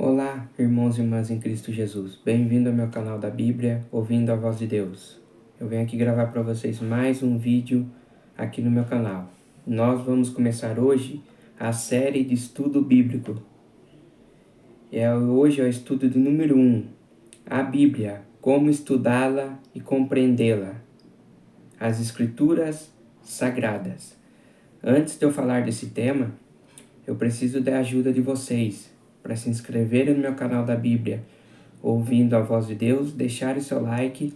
Olá, irmãos e irmãs em Cristo Jesus. Bem-vindo ao meu canal da Bíblia, ouvindo a voz de Deus. Eu venho aqui gravar para vocês mais um vídeo aqui no meu canal. Nós vamos começar hoje a série de estudo bíblico. Hoje é o estudo de número 1, a Bíblia, como estudá-la e compreendê-la. As Escrituras Sagradas. Antes de eu falar desse tema, eu preciso da ajuda de vocês para se inscreverem no meu canal da Bíblia, ouvindo a voz de Deus, deixar o seu like,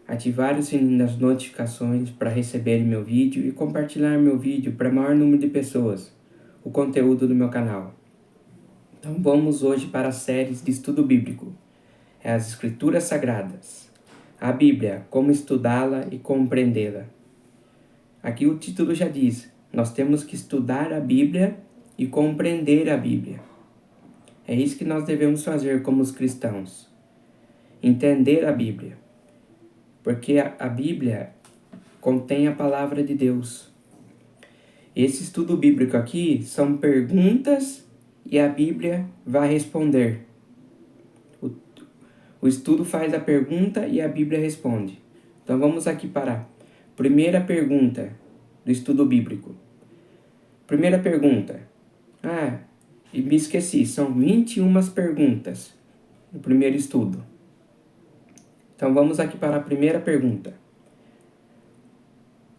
ativar o sininho das notificações para receberem meu vídeo e compartilhar meu vídeo para o maior número de pessoas, o conteúdo do meu canal. Então vamos hoje para as séries de estudo bíblico. É as Escrituras Sagradas. A Bíblia, como estudá-la e compreendê-la. Aqui o título já diz, nós temos que estudar a Bíblia e compreender a Bíblia. É isso que nós devemos fazer como os cristãos. Entender a Bíblia. Porque a Bíblia contém a palavra de Deus. Esse estudo bíblico aqui são perguntas e a Bíblia vai responder. O estudo faz a pergunta e a Bíblia responde. Então vamos aqui para a primeira pergunta do estudo bíblico. Primeira pergunta. E me esqueci, são 21 perguntas no primeiro estudo. Então vamos aqui para a primeira pergunta.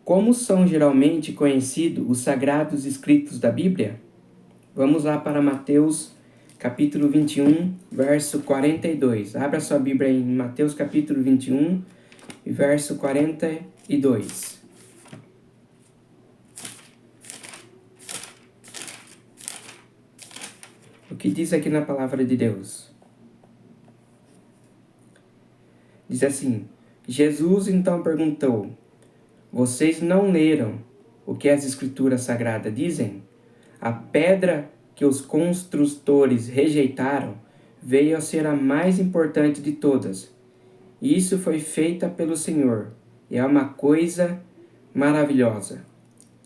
Como são geralmente conhecidos os sagrados escritos da Bíblia? Vamos lá para Mateus capítulo 21, verso 42. Abra sua Bíblia em Mateus capítulo 21, verso 42. O que diz aqui na palavra de Deus? Diz assim, Jesus então perguntou, vocês não leram o que as Escrituras Sagradas dizem? A pedra que os construtores rejeitaram veio a ser a mais importante de todas. Isso foi feita pelo Senhor e é uma coisa maravilhosa.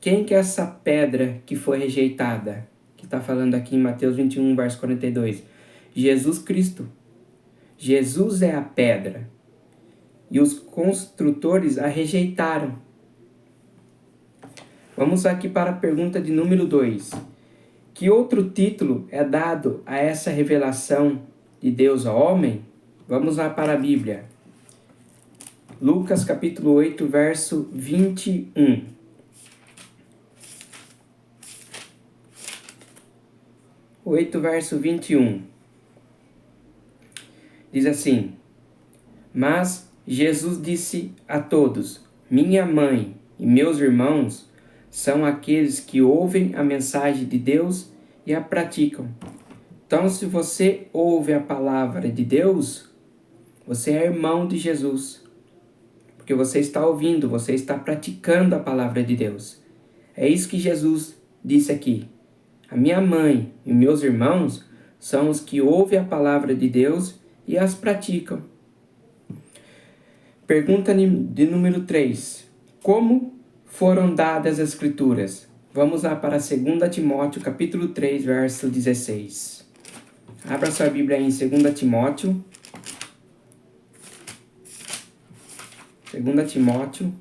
Quem que é essa pedra que foi rejeitada? Que está falando aqui em Mateus 21, verso 42. Jesus Cristo. Jesus é a pedra. E os construtores a rejeitaram. Vamos aqui para a pergunta de número 2. Que outro título é dado a essa revelação de Deus ao homem? Vamos lá para a Bíblia. Lucas capítulo 8, verso 21. Verso 21. Diz assim, mas Jesus disse a todos, minha mãe e meus irmãos são aqueles que ouvem a mensagem de Deus e a praticam. Então, se você ouve a palavra de Deus, você é irmão de Jesus. Porque você está ouvindo, você está praticando a palavra de Deus. É isso que Jesus disse aqui. A minha mãe e meus irmãos são os que ouvem a palavra de Deus e as praticam. Pergunta de número 3. Como foram dadas as Escrituras? Vamos lá para 2 Timóteo, capítulo 3, verso 16. Abra sua Bíblia aí em 2 Timóteo. 2 Timóteo,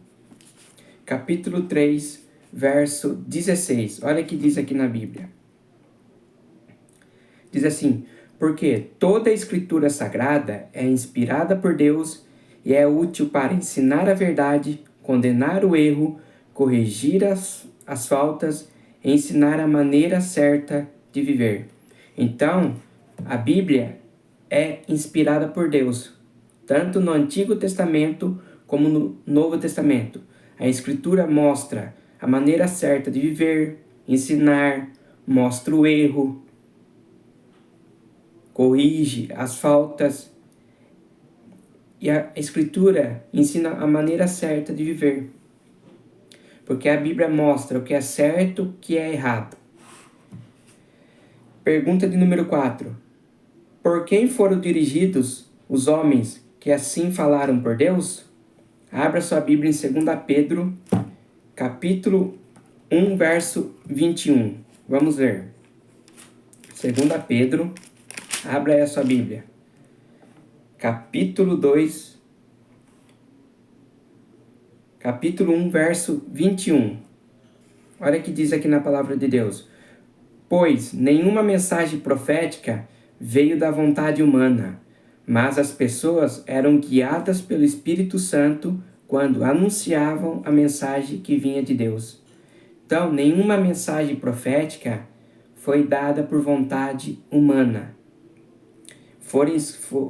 capítulo 3, verso 16. Olha o que diz aqui na Bíblia. Diz assim, porque toda a Escritura Sagrada é inspirada por Deus e é útil para ensinar a verdade, condenar o erro, corrigir as faltas e ensinar a maneira certa de viver. Então, a Bíblia é inspirada por Deus, tanto no Antigo Testamento como no Novo Testamento. A Escritura mostra a maneira certa de viver, ensinar, mostra o erro, corrige as faltas. E a Escritura ensina a maneira certa de viver. Porque a Bíblia mostra o que é certo e o que é errado. Pergunta de número 4. Por quem foram dirigidos os homens que assim falaram por Deus? Abra sua Bíblia em 2 Pedro, capítulo 1, verso 21. Vamos ler. 2 Pedro, Abra aí a sua Bíblia. Capítulo 2, capítulo 1, verso 21. Olha o que diz aqui na palavra de Deus. Pois nenhuma mensagem profética veio da vontade humana, mas as pessoas eram guiadas pelo Espírito Santo quando anunciavam a mensagem que vinha de Deus. Então, nenhuma mensagem profética foi dada por vontade humana.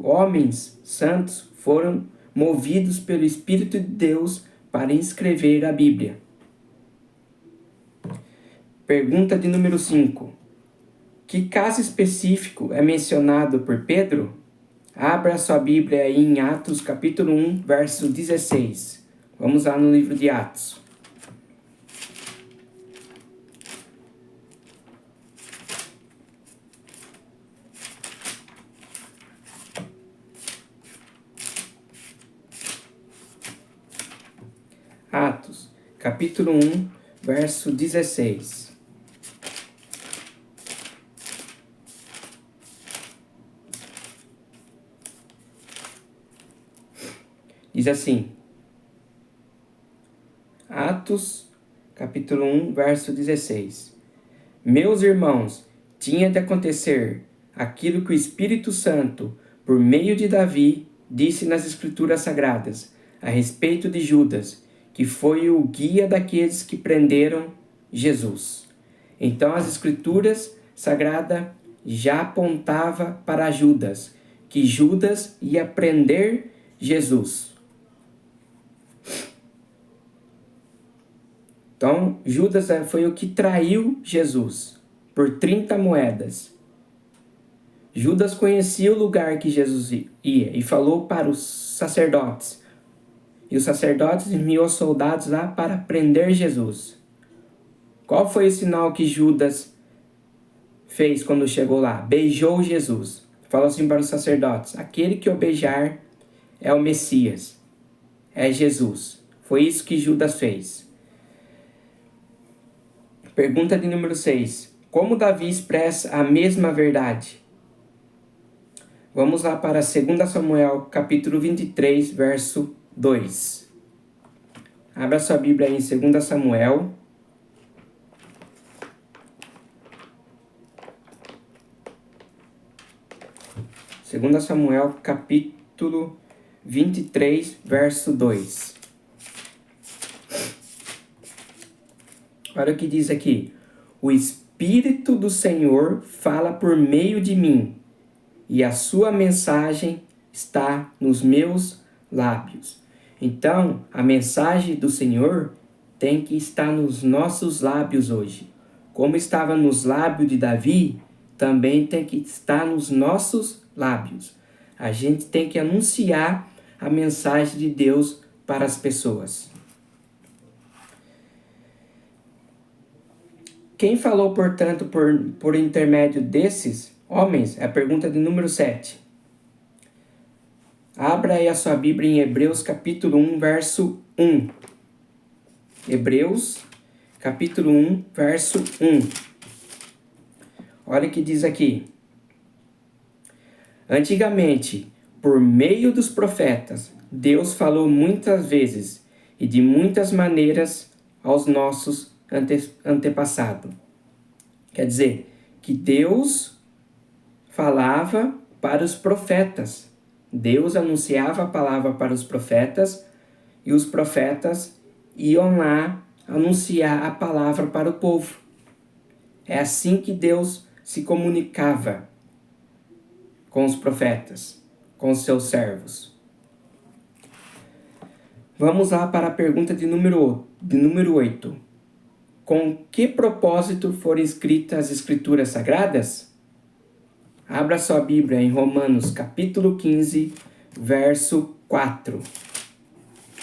Homens santos foram movidos pelo Espírito de Deus para escrever a Bíblia. Pergunta de número 5. Que caso específico é mencionado por Pedro? Abra sua Bíblia aí em Atos capítulo 1, verso 16. Vamos lá no livro de Atos. Atos, capítulo 1, verso 16. Diz assim, Atos, capítulo 1, verso 16. Meus irmãos, tinha de acontecer aquilo que o Espírito Santo, por meio de Davi, disse nas Escrituras Sagradas, a respeito de Judas, que foi o guia daqueles que prenderam Jesus. Então as Escrituras Sagradas já apontava para Judas, que Judas ia prender Jesus. Então, Judas foi o que traiu Jesus por 30 moedas. Judas conhecia o lugar que Jesus ia e falou para os sacerdotes. E os sacerdotes enviou soldados lá para prender Jesus. Qual foi o sinal que Judas fez quando chegou lá? Beijou Jesus. Falou assim para os sacerdotes, aquele que eu beijar é o Messias, é Jesus. Foi isso que Judas fez. Pergunta de número 6. Como Davi expressa a mesma verdade? Vamos lá para 2 Samuel, capítulo 23, verso 2. Abra sua Bíblia aí em 2 Samuel. Segunda Samuel, capítulo 23, verso 2. Olha o que diz aqui. O Espírito do Senhor fala por meio de mim, e a sua mensagem está nos meus lábios. Então, a mensagem do Senhor tem que estar nos nossos lábios hoje. Como estava nos lábios de Davi, também tem que estar nos nossos lábios. A gente tem que anunciar a mensagem de Deus para as pessoas. Quem falou, portanto, por intermédio desses homens? É a pergunta de número 7. Abra aí a sua Bíblia em Hebreus, capítulo 1, verso 1. Hebreus, capítulo 1, verso 1. Olha o que diz aqui. Antigamente, por meio dos profetas, Deus falou muitas vezes e de muitas maneiras aos nossos antepassados. Quer dizer, que Deus falava para os profetas. Deus anunciava a palavra para os profetas e os profetas iam lá anunciar a palavra para o povo. É assim que Deus se comunicava com os profetas, com os seus servos. Vamos lá para a pergunta de número 8. Com que propósito foram escritas as Escrituras Sagradas? Abra sua Bíblia em Romanos capítulo 15, verso 4.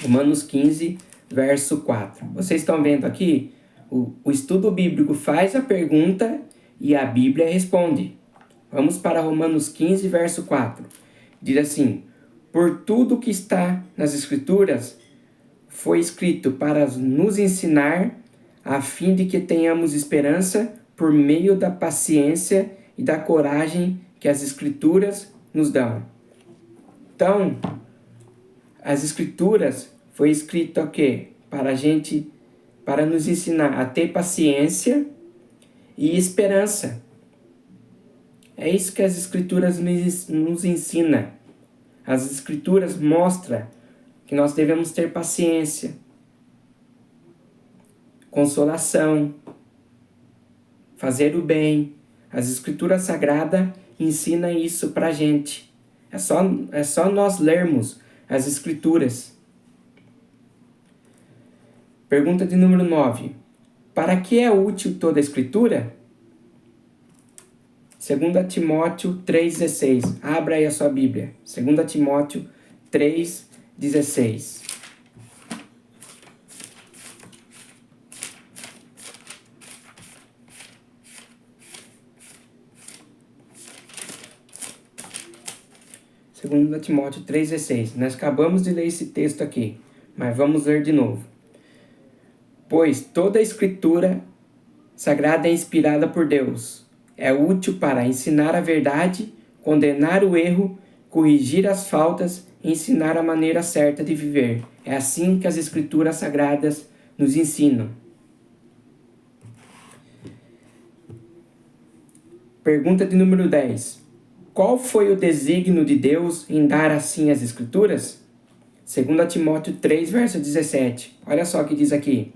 Romanos 15, verso 4. Vocês estão vendo aqui? O estudo bíblico faz a pergunta e a Bíblia responde. Vamos para Romanos 15, verso 4. Diz assim, por tudo que está nas Escrituras foi escrito para nos ensinar a fim de que tenhamos esperança por meio da paciência e da coragem que as Escrituras nos dão. Então, as Escrituras foi escrito o quê? Para nos ensinar a ter paciência e esperança. É isso que as Escrituras nos ensinam. As Escrituras mostram que nós devemos ter paciência, consolação, fazer o bem. As Escrituras Sagradas ensinam isso para a gente. É só nós lermos as Escrituras. Pergunta de número 9. Para que é útil toda a Escritura? 2 Timóteo 3,16. Abra aí a sua Bíblia. 2 Timóteo 3,16. Segundo Timóteo 3,16. Nós acabamos de ler esse texto aqui, mas vamos ler de novo. Pois toda a Escritura Sagrada é inspirada por Deus. É útil para ensinar a verdade, condenar o erro, corrigir as faltas e ensinar a maneira certa de viver. É assim que as Escrituras Sagradas nos ensinam. Pergunta de número 10. Qual foi o desígnio de Deus em dar assim as Escrituras? 2 Timóteo 3, verso 17. Olha só o que diz aqui.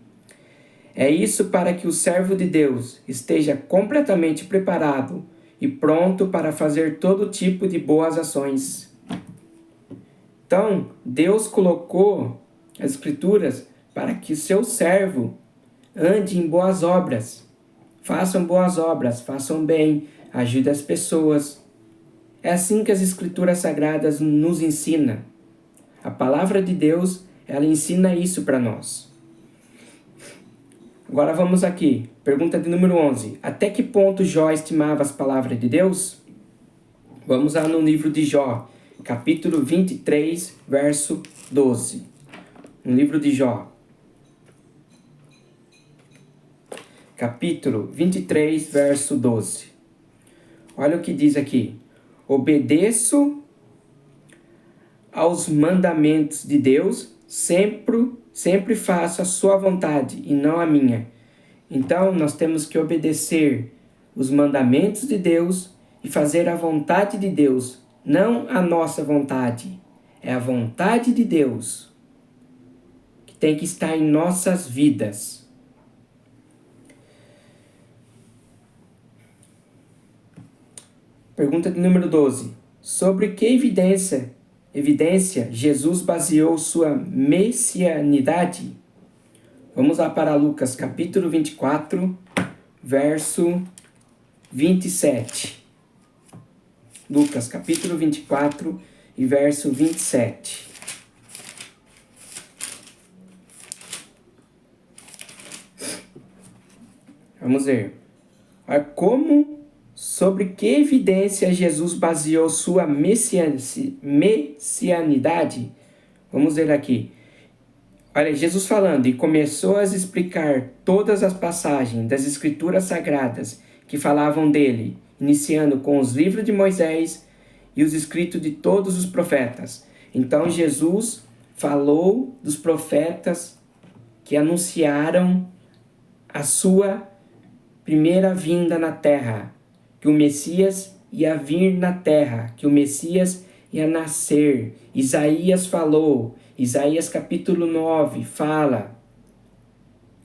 É isso para que o servo de Deus esteja completamente preparado e pronto para fazer todo tipo de boas ações. Então, Deus colocou as Escrituras para que o seu servo ande em boas obras. Façam boas obras, façam bem, ajude as pessoas. É assim que as Escrituras Sagradas nos ensinam. A palavra de Deus, ela ensina isso para nós. Agora vamos aqui. Pergunta de número 11. Até que ponto Jó estimava as palavras de Deus? Vamos lá no livro de Jó, capítulo 23, verso 12. No livro de Jó. Capítulo 23, verso 12. Olha o que diz aqui. Obedeço aos mandamentos de Deus, sempre faço a sua vontade e não a minha. Então, nós temos que obedecer os mandamentos de Deus e fazer a vontade de Deus, não a nossa vontade. É a vontade de Deus que tem que estar em nossas vidas. Pergunta de número 12. Sobre que evidência Jesus baseou sua messianidade? Vamos lá para Lucas, capítulo 24, verso 27. Lucas, capítulo 24 e verso 27. Vamos ver. Sobre que evidência Jesus baseou sua messianidade? Vamos ver aqui. Olha, Jesus falando, e começou a explicar todas as passagens das Escrituras Sagradas que falavam dele, iniciando com os livros de Moisés e os escritos de todos os profetas. Então Jesus falou dos profetas que anunciaram a sua primeira vinda na terra, que o Messias ia vir na terra, que o Messias ia nascer. Isaías falou, Isaías capítulo 9 fala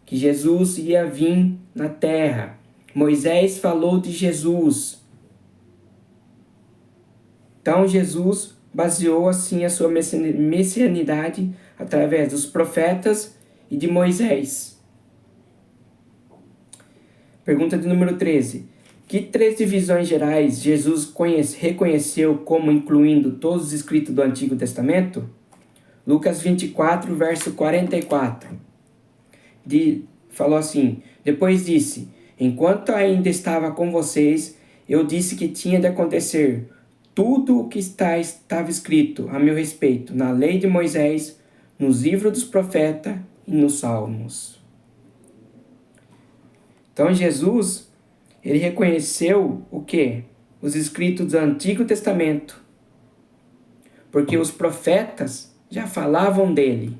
que Jesus ia vir na terra. Moisés falou de Jesus. Então Jesus baseou assim a sua messianidade através dos profetas e de Moisés. Pergunta de número 13. Que 3 divisões gerais Jesus reconheceu como incluindo todos os escritos do Antigo Testamento? Lucas 24, verso 44. Falou assim, depois disse, enquanto ainda estava com vocês, eu disse que tinha de acontecer tudo o que estava escrito a meu respeito na lei de Moisés, nos livros dos profetas e nos salmos. Então Jesus, ele reconheceu o quê? os escritos do Antigo Testamento, porque os profetas já falavam dele.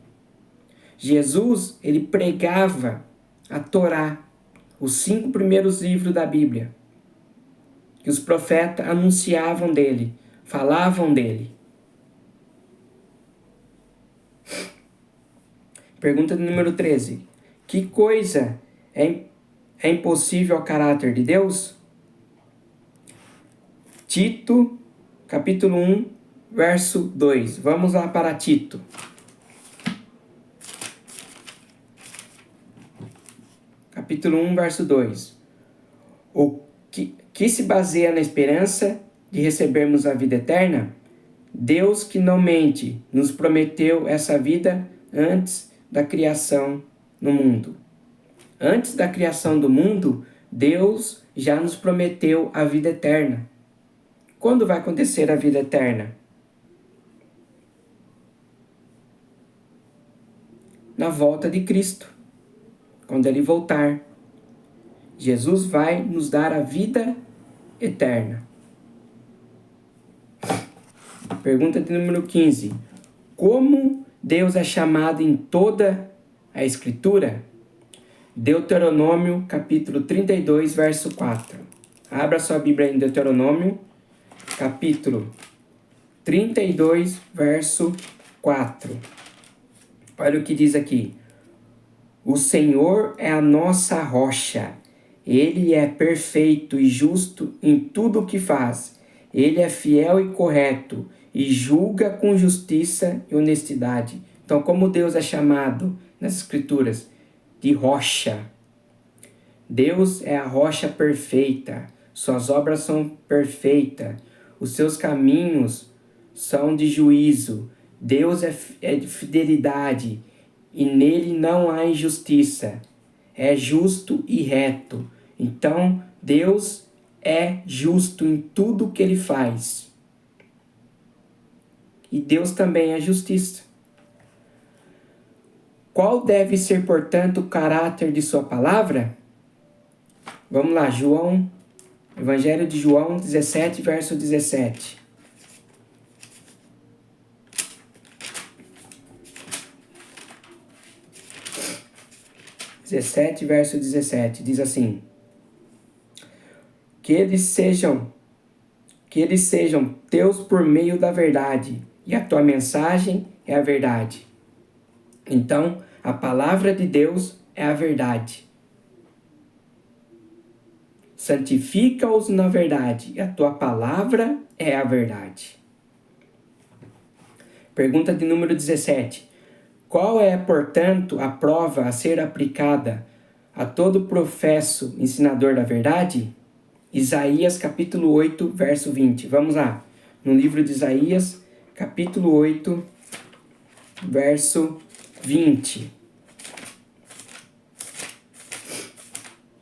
Jesus, ele pregava a Torá, os 5 primeiros livros da Bíblia, que os profetas anunciavam dele, falavam dele. Pergunta número 13. Que coisa é impossível ao caráter de Deus? Tito, capítulo 1, verso 2. Vamos lá para Tito. Capítulo 1, verso 2. O que se baseia na esperança de recebermos a vida eterna? Deus, que não mente, nos prometeu essa vida antes da criação no mundo. Antes da criação do mundo, Deus já nos prometeu a vida eterna. Quando vai acontecer a vida eterna? Na volta de Cristo. Quando Ele voltar. Jesus vai nos dar a vida eterna. Pergunta de número 15. Como Deus é chamado em toda a Escritura? Deuteronômio, capítulo 32, verso 4. Abra sua Bíblia em Deuteronômio, capítulo 32, verso 4. Olha o que diz aqui. O Senhor é a nossa rocha. Ele é perfeito e justo em tudo o que faz. Ele é fiel e correto e julga com justiça e honestidade. Então, como Deus é chamado nas Escrituras? De rocha. Deus é a rocha perfeita. Suas obras são perfeitas. Os seus caminhos são de juízo. Deus é de fidelidade e nele não há injustiça. É justo e reto. Então, Deus é justo em tudo o que Ele faz. E Deus também é justiça. Qual deve ser, portanto, o caráter de sua palavra? Vamos lá, Evangelho de João 17, verso 17. Verso 17, diz assim: que eles sejam teus por meio da verdade, e a tua mensagem é a verdade. Então, a palavra de Deus é a verdade. Santifica-os na verdade, e a tua palavra é a verdade. Pergunta de número 17. Qual é, portanto, a prova a ser aplicada a todo professo ensinador da verdade? Isaías, capítulo 8, verso 20. Vamos lá. No livro de Isaías, capítulo 8, verso 20.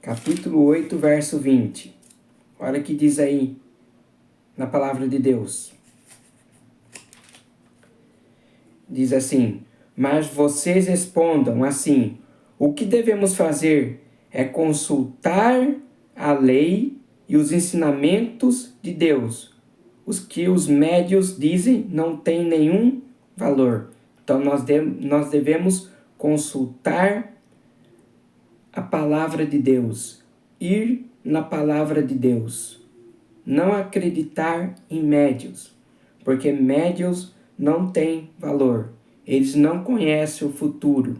Capítulo 8, verso 20. Olha o que diz aí na palavra de Deus. Diz assim: mas vocês respondam assim: o que devemos fazer é consultar a lei e os ensinamentos de Deus. Os que os médios dizem não têm nenhum valor. Então nós devemos consultar a palavra de Deus, ir na palavra de Deus, não acreditar em médios, porque médios não têm valor. Eles não conhecem o futuro.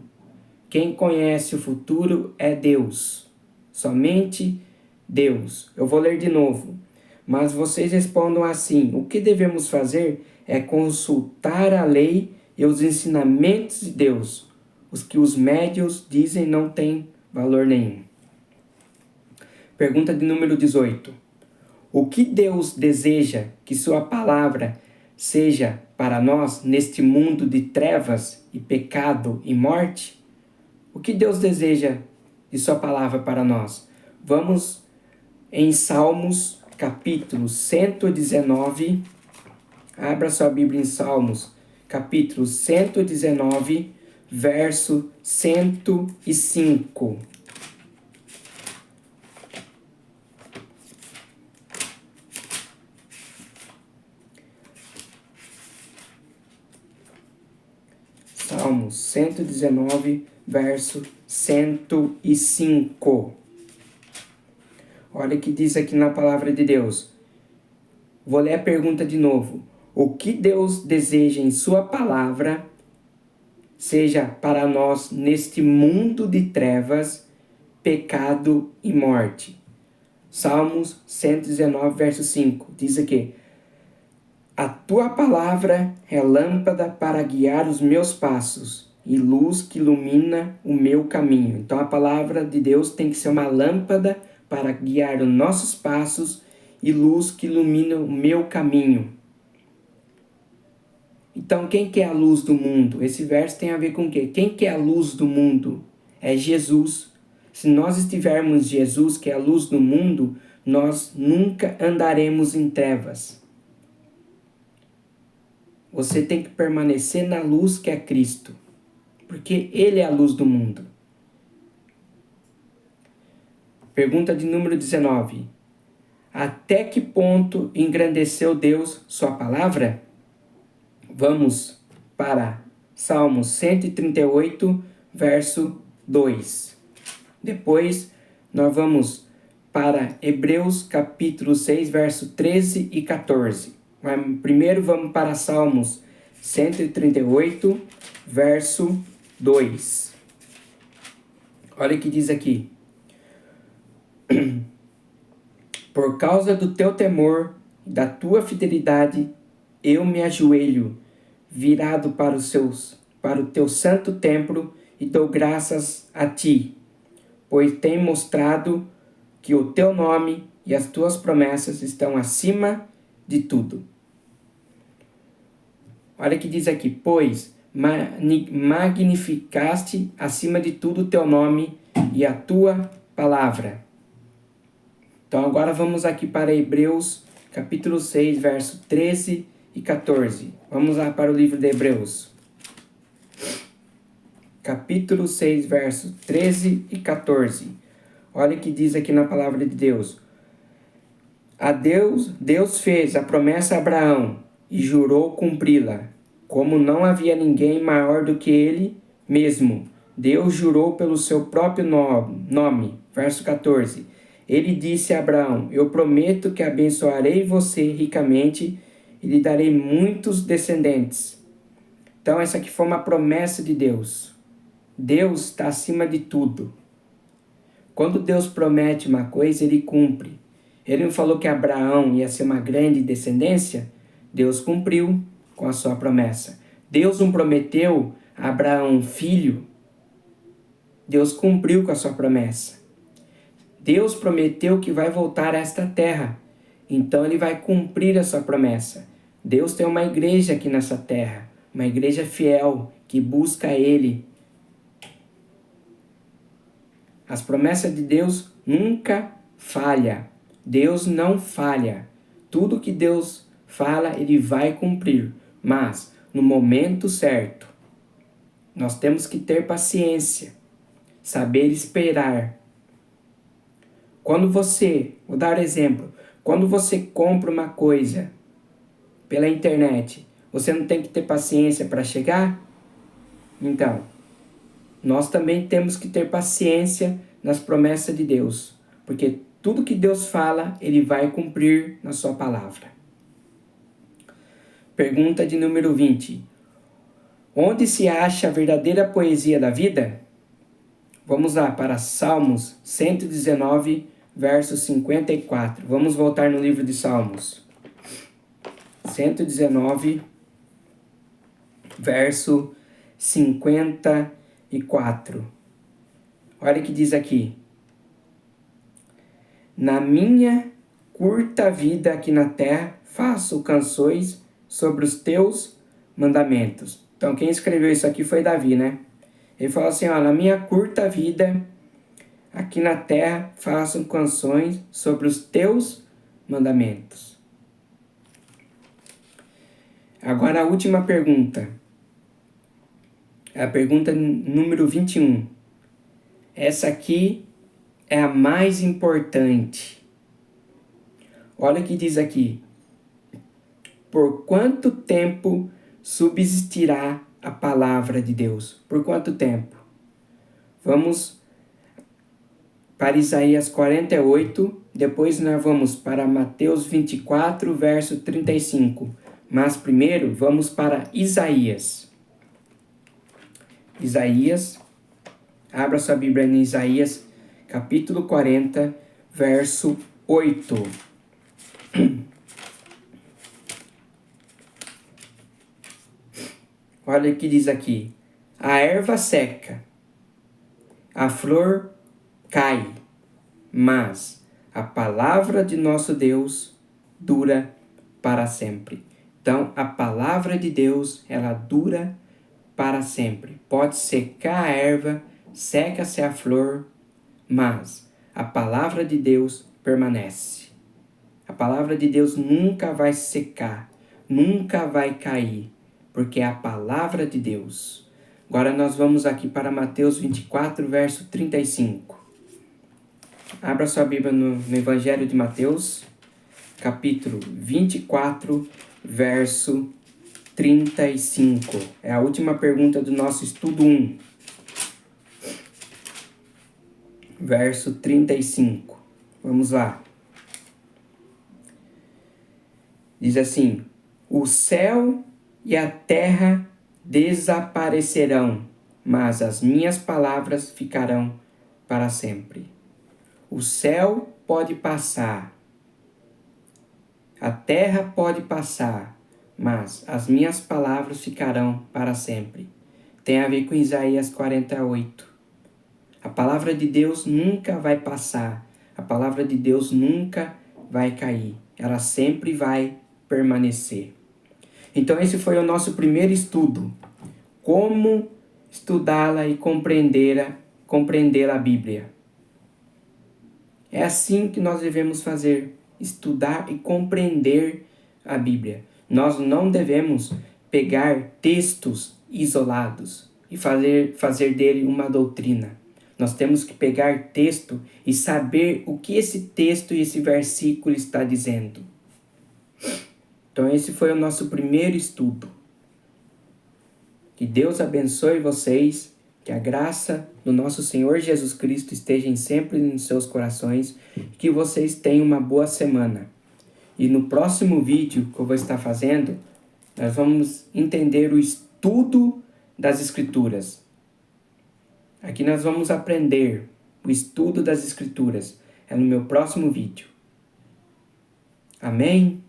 Quem conhece o futuro é Deus. Somente Deus. Eu vou ler de novo. Mas vocês respondam assim: o que devemos fazer é consultar a lei e os ensinamentos de Deus. Os que os médios dizem não têm valor nenhum. Pergunta de número 18. O que Deus deseja que sua palavra seja para nós neste mundo de trevas e pecado e morte? O que Deus deseja de sua palavra para nós? Vamos em Salmos, capítulo 119. Abra sua Bíblia em Salmos, capítulo 119, verso 105. Salmos 119, verso 105. Olha o que diz aqui na palavra de Deus. Vou ler a pergunta de novo. O que Deus deseja em sua palavra seja para nós neste mundo de trevas, pecado e morte? Salmos 119, verso 5. Diz aqui: a tua palavra é lâmpada para guiar os meus passos e luz que ilumina o meu caminho. Então a palavra de Deus tem que ser uma lâmpada para guiar os nossos passos e luz que ilumina o meu caminho. Então quem que é a luz do mundo? Esse verso tem a ver com o quê? Quem que é a luz do mundo? É Jesus. Se nós estivermos Jesus, que é a luz do mundo, nós nunca andaremos em trevas. Você tem que permanecer na luz que é Cristo, porque Ele é a luz do mundo. Pergunta de número 19. Até que ponto engrandeceu Deus sua palavra? Vamos para Salmos 138, verso 2. Depois nós vamos para Hebreus capítulo 6, verso 13 e 14. Primeiro vamos para Salmos 138, verso 2. Olha o que diz aqui. Por causa do teu temor, da tua fidelidade, eu me ajoelho, virado para o teu santo templo, e dou graças a ti, pois tem mostrado que o teu nome e as tuas promessas estão acima de tudo. Olha o que diz aqui: pois magnificaste acima de tudo o teu nome e a tua palavra. Então agora vamos aqui para Hebreus capítulo 6, verso 13 e 14. Vamos lá para o livro de Hebreus. Capítulo 6, verso 13 e 14. Olha o que diz aqui na palavra de Deus. Deus fez a promessa a Abraão e jurou cumpri-la. Como não havia ninguém maior do que ele mesmo, Deus jurou pelo seu próprio nome. Verso 14. Ele disse a Abraão: eu prometo que abençoarei você ricamente e lhe darei muitos descendentes. Então essa aqui foi uma promessa de Deus. Deus está acima de tudo. Quando Deus promete uma coisa, Ele cumpre. Ele não falou que Abraão ia ser uma grande descendência? Deus cumpriu com a sua promessa. Deus não prometeu a Abraão um filho? Deus cumpriu com a sua promessa. Deus prometeu que vai voltar a esta terra. Então Ele vai cumprir a sua promessa. Deus tem uma igreja aqui nessa terra. Uma igreja fiel que busca Ele. As promessas de Deus nunca falham. Deus não falha. Tudo que Deus fala, Ele vai cumprir. Mas, no momento certo, nós temos que ter paciência. Saber esperar. Vou dar exemplo. Quando você compra uma coisa pela internet, você não tem que ter paciência para chegar? Então, nós também temos que ter paciência nas promessas de Deus, porque tudo que Deus fala, Ele vai cumprir na sua palavra. Pergunta de número 20. Onde se acha a verdadeira poesia da vida? Vamos lá para Salmos 119, verso 54. Vamos voltar no livro de Salmos. 119, verso 54. Olha o que diz aqui. Na minha curta vida aqui na terra, faço canções sobre os teus mandamentos. Então quem escreveu isso aqui foi Davi, né? Ele falou assim, na minha curta vida aqui na terra, faço canções sobre os teus mandamentos. Agora a última pergunta. É a pergunta número 21. Essa aqui é a mais importante. Olha o que diz aqui. Por quanto tempo subsistirá a palavra de Deus. Por quanto tempo? Vamos para Isaías 48, depois nós vamos para Mateus 24, verso 35. Mas primeiro vamos para Isaías. Isaías, abra sua Bíblia em Isaías, capítulo 40, verso 8. Olha o que diz aqui. A erva seca, a flor cai, mas a palavra de nosso Deus dura para sempre. Então, a palavra de Deus, ela dura para sempre. Pode secar a erva, seca-se a flor, mas a palavra de Deus permanece. A palavra de Deus nunca vai secar, nunca vai cair, porque é a palavra de Deus. Agora nós vamos aqui para Mateus 24, verso 35. Abra sua Bíblia no Evangelho de Mateus, capítulo 24, verso 35. É a última pergunta do nosso estudo 1. Verso 35. Vamos lá. Diz assim: o céu e a terra desaparecerão, mas as minhas palavras ficarão para sempre. O céu pode passar, a terra pode passar, mas as minhas palavras ficarão para sempre. Tem a ver com Isaías 48. A palavra de Deus nunca vai passar, a palavra de Deus nunca vai cair, ela sempre vai permanecer. Então esse foi o nosso primeiro estudo, como estudá-la e compreender a Bíblia. É assim que nós devemos fazer, estudar e compreender a Bíblia. Nós não devemos pegar textos isolados e fazer dele uma doutrina. Nós temos que pegar texto e saber o que esse texto e esse versículo está dizendo. Então esse foi o nosso primeiro estudo. Que Deus abençoe vocês, que a graça do nosso Senhor Jesus Cristo esteja sempre em seus corações, que vocês tenham uma boa semana. E no próximo vídeo que eu vou estar fazendo, nós vamos entender o estudo das Escrituras. Aqui nós vamos aprender o estudo das Escrituras. É no meu próximo vídeo. Amém?